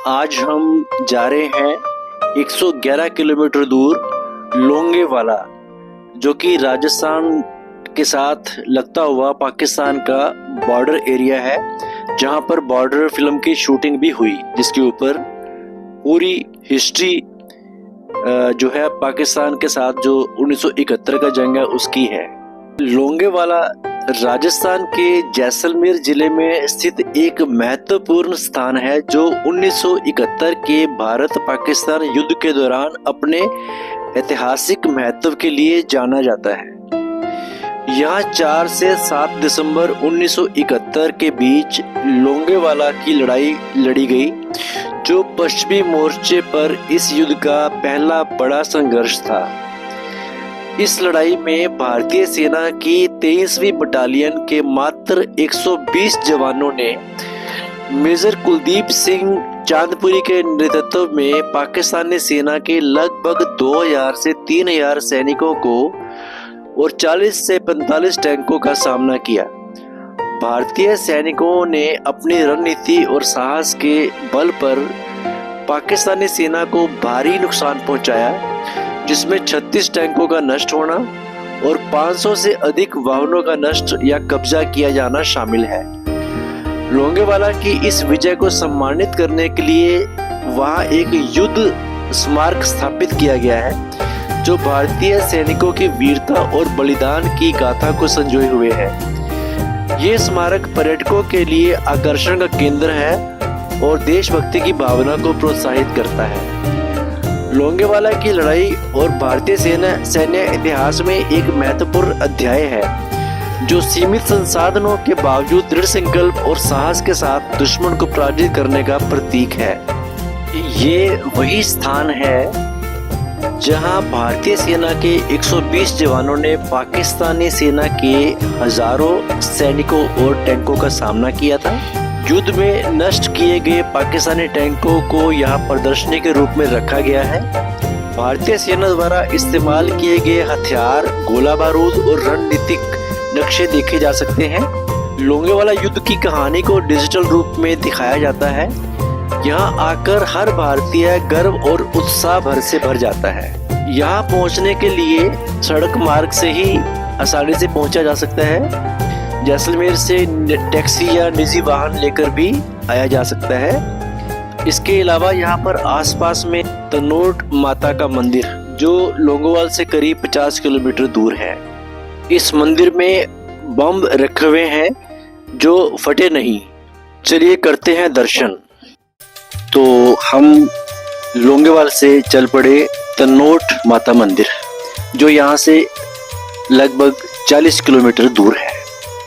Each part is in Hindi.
आज हम जा रहे हैं 111 किलोमीटर दूर लोंगेवाला, जो कि राजस्थान के साथ लगता हुआ पाकिस्तान का बॉर्डर एरिया है, जहां पर बॉर्डर फिल्म की शूटिंग भी हुई, जिसके ऊपर पूरी हिस्ट्री जो है पाकिस्तान के साथ जो 1971 का जंग है उसकी है। लोंगेवाला राजस्थान के जैसलमेर जिले में स्थित एक महत्वपूर्ण स्थान है, जो 1971 के भारत पाकिस्तान युद्ध के दौरान अपने ऐतिहासिक महत्व के लिए जाना जाता है। यहाँ 4 से 7 दिसंबर 1971 के बीच लोंगेवाला की लड़ाई लड़ी गई, जो पश्चिमी मोर्चे पर इस युद्ध का पहला बड़ा संघर्ष था। इस लड़ाई में भारतीय सेना की 23वीं बटालियन के मात्र 120 जवानों ने मेजर कुलदीप सिंह चांदपुरी के नेतृत्व में पाकिस्तानी सेना के लगभग 2000 से 3000 सैनिकों को और 40 से 45 टैंकों का सामना किया। भारतीय सैनिकों ने अपनी रणनीति और साहस के बल पर पाकिस्तानी सेना को भारी नुकसान पहुंचाया, जिसमें 36 टैंकों का नष्ट होना और 500 से अधिक वाहनों का नष्ट या कब्जा किया जाना शामिल है। लोंगेवाला की इस विजय को सम्मानित करने के लिए वहां एक युद्ध स्मारक स्थापित किया गया है, जो भारतीय सैनिकों की वीरता और बलिदान की गाथा को संजोए हुए है। ये स्मारक पर्यटकों के लिए आकर्षण का केंद्र है और देशभक्ति की भावना को प्रोत्साहित करता है। लोंगेवाला की लड़ाई और भारतीय सैन्य इतिहास में एक महत्वपूर्ण अध्याय है, जो सीमित संसाधनों के बावजूद दृढ़ संकल्प और साहस के साथ दुश्मन को पराजित करने का प्रतीक है। ये वही स्थान है जहां भारतीय सेना के 120 जवानों ने पाकिस्तानी सेना के हजारों सैनिकों और टैंकों का सामना किया था। युद्ध में नष्ट किए गए पाकिस्तानी टैंकों को यहाँ प्रदर्शनी के रूप में रखा गया है। भारतीय सेना द्वारा इस्तेमाल किए गए हथियार, गोला बारूद और रणनीतिक नक्शे देखे जा सकते हैं। लोंगेवाला युद्ध की कहानी को डिजिटल रूप में दिखाया जाता है। यहाँ आकर हर भारतीय गर्व और उत्साह से भर जाता है। यहाँ पहुँचने के लिए सड़क मार्ग से ही आसानी से पहुँचा जा सकता है। जैसलमेर से टैक्सी या निजी वाहन लेकर भी आया जा सकता है। इसके अलावा यहाँ पर आसपास में तनोट माता का मंदिर, जो लोंगेवाला से करीब 50 किलोमीटर दूर है। इस मंदिर में बम रखे हुए हैं जो फटे नहीं। चलिए करते हैं दर्शन। तो हम लोंगेवाला से चल पड़े तनोट माता मंदिर, जो यहाँ से लगभग 40 किलोमीटर दूर है।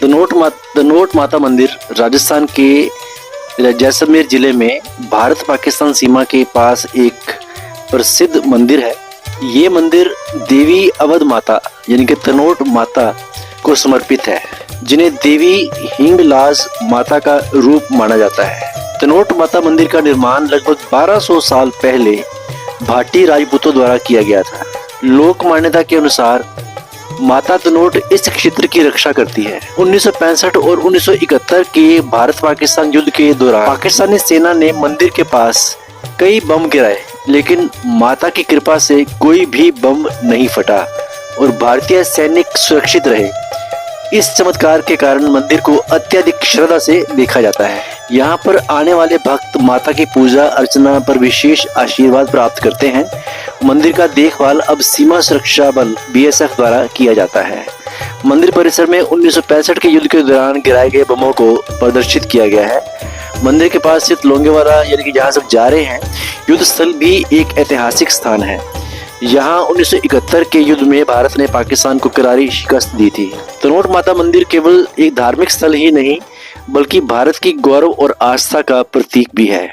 तनोट माता मंदिर राजस्थान के जैसलमेर जिले में भारत पाकिस्तान सीमा के पास एक प्रसिद्ध मंदिर है। ये मंदिर देवी अवध माता यानी कि तनोट माता को समर्पित है, जिन्हें देवी हिंगलाज माता का रूप माना जाता है। तनोट माता मंदिर का निर्माण लगभग 1200 साल पहले भाटी राजपूतों द्वारा किया गया था। लोक मान्यता के अनुसार माता तनोट इस क्षेत्र की रक्षा करती है। 1965 और 1971 के भारत पाकिस्तान युद्ध के दौरान पाकिस्तानी सेना ने मंदिर के पास कई बम गिराए, लेकिन माता की कृपा से कोई भी बम नहीं फटा और भारतीय सैनिक सुरक्षित रहे। इस चमत्कार के कारण मंदिर को अत्यधिक श्रद्धा से देखा जाता है। यहाँ पर आने वाले भक्त माता की पूजा अर्चना पर विशेष आशीर्वाद प्राप्त करते हैं। मंदिर का देखभाल अब सीमा सुरक्षा बल BSF द्वारा किया जाता है। मंदिर परिसर में 1965 के युद्ध के दौरान गिराए गए बमों को प्रदर्शित किया गया है। मंदिर के पास स्थित लोंगेवाला यानी कि जहाँ सब जा रहे हैं, युद्ध स्थल भी एक ऐतिहासिक स्थान है। यहाँ 1971 के युद्ध में भारत ने पाकिस्तान को करारी शिकस्त दी थी। तनोट माता मंदिर केवल एक धार्मिक स्थल ही नहीं, बल्कि भारत की गौरव और आस्था का प्रतीक भी है।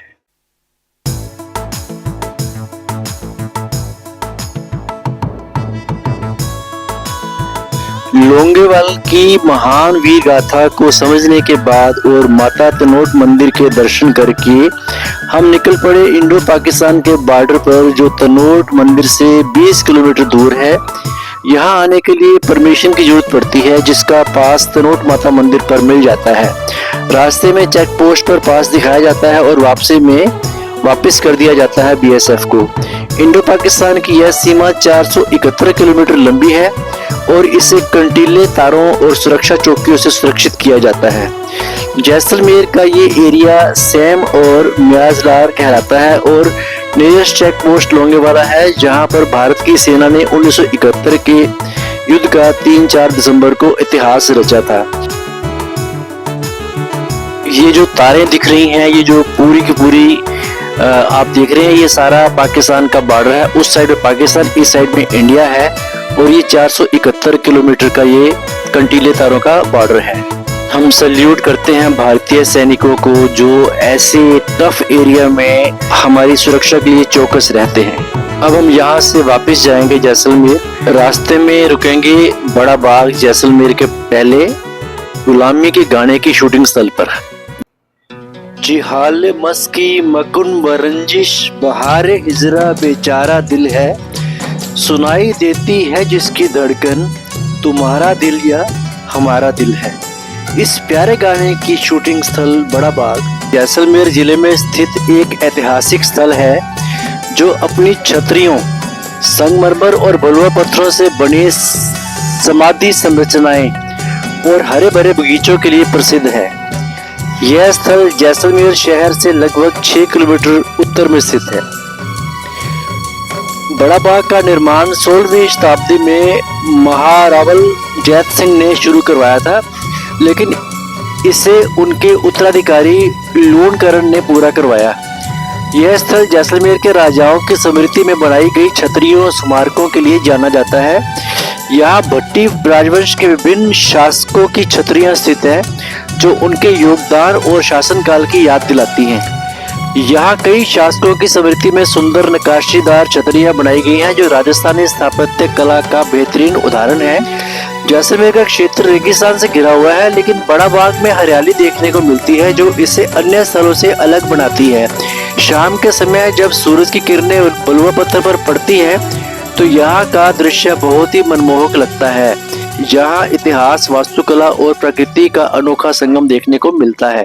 लोंगेवाला की महान वीर गाथा को समझने के बाद और माता तनोट मंदिर के दर्शन करके हम निकल पड़े इंडो पाकिस्तान के बॉर्डर पर, जो तनोट मंदिर से 20 किलोमीटर दूर है। यहाँ आने के लिए परमिशन की जरूरत पड़ती है, जिसका पास तनोट माता मंदिर पर मिल जाता है। रास्ते में चेक पोस्ट पर पास दिखाया जाता है और वापसी में वापस कर दिया जाता है बीएसएफ को। इंडो पाकिस्तान की यह सीमा 471 किलोमीटर लंबी है और इसे कंटीले तारों और सुरक्षा चौकियों से सुरक्षित किया जाता है। जैसलमेर का ये एरिया सैम और म्याजलार कहलाता है और नियरेस्ट चेक पोस्ट लोंगेवाला है, जहां पर भारत की सेना ने 1971 के युद्ध का 3-4 दिसंबर को इतिहास रचा था। ये जो तारें दिख रही हैं, ये जो पूरी की पूरी आप देख रहे हैं, ये सारा पाकिस्तान का बॉर्डर है। उस साइड में पाकिस्तान, इस साइड में इंडिया है और ये 471 किलोमीटर का ये कंटीले तारों का बॉर्डर है। हम सल्यूट करते हैं भारतीय सैनिकों को जो ऐसे टफ एरिया में हमारी सुरक्षा के लिए चौकस रहते हैं। अब हम यहाँ से वापस जाएंगे जैसलमेर। रास्ते में रुकेंगे बड़ा बाग जैसलमेर के पहले गुलामी के गाने की शूटिंग स्थल पर। जिहाल मस्की मकुन वरंजिश बहार हिजरा बेचारा दिल है, सुनाई देती है जिसकी धड़कन तुम्हारा दिल या हमारा दिल है। इस प्यारे गाने की शूटिंग स्थल बड़ा बाग जैसलमेर जिले में स्थित एक ऐतिहासिक स्थल है जो अपनी छतरियों, संगमरमर और बलुआ पत्थरों से बनी समाधि संरचनाएं और हरे भरे बगीचों के लिए प्रसिद्ध है। यह स्थल जैसलमेर शहर से लगभग 6 किलोमीटर उत्तर में स्थित है। बड़ा बाग का निर्माण 16वीं शताब्दी में महारावल जैत सिंह ने शुरू करवाया था, लेकिन इसे उनके उत्तराधिकारी लूणकरण ने पूरा करवाया। यह स्थल जैसलमेर के राजाओं की स्मृति में बनाई गई छतरियों स्मारकों के लिए जाना जाता है। यहाँ भट्टी राजवंश के विभिन्न शासकों की छतरियां स्थित हैं जो उनके योगदान और शासनकाल की याद दिलाती हैं। यहाँ कई शासकों की स्मृति में सुंदर नक्काशीदार छतरियां बनाई गई हैं जो राजस्थानी स्थापत्य कला का बेहतरीन उदाहरण है। जैसलमेर का क्षेत्र रेगिस्तान से घिरा हुआ है, लेकिन बड़ा बाग में हरियाली देखने को मिलती है जो इसे अन्य स्थलों से अलग बनाती है। शाम के समय जब सूरज की किरणें बलुआ पत्थर पर पड़ती है तो यहाँ का दृश्य बहुत ही मनमोहक लगता है। यहाँ इतिहास, वास्तुकला और प्रकृति का अनोखा संगम देखने को मिलता है।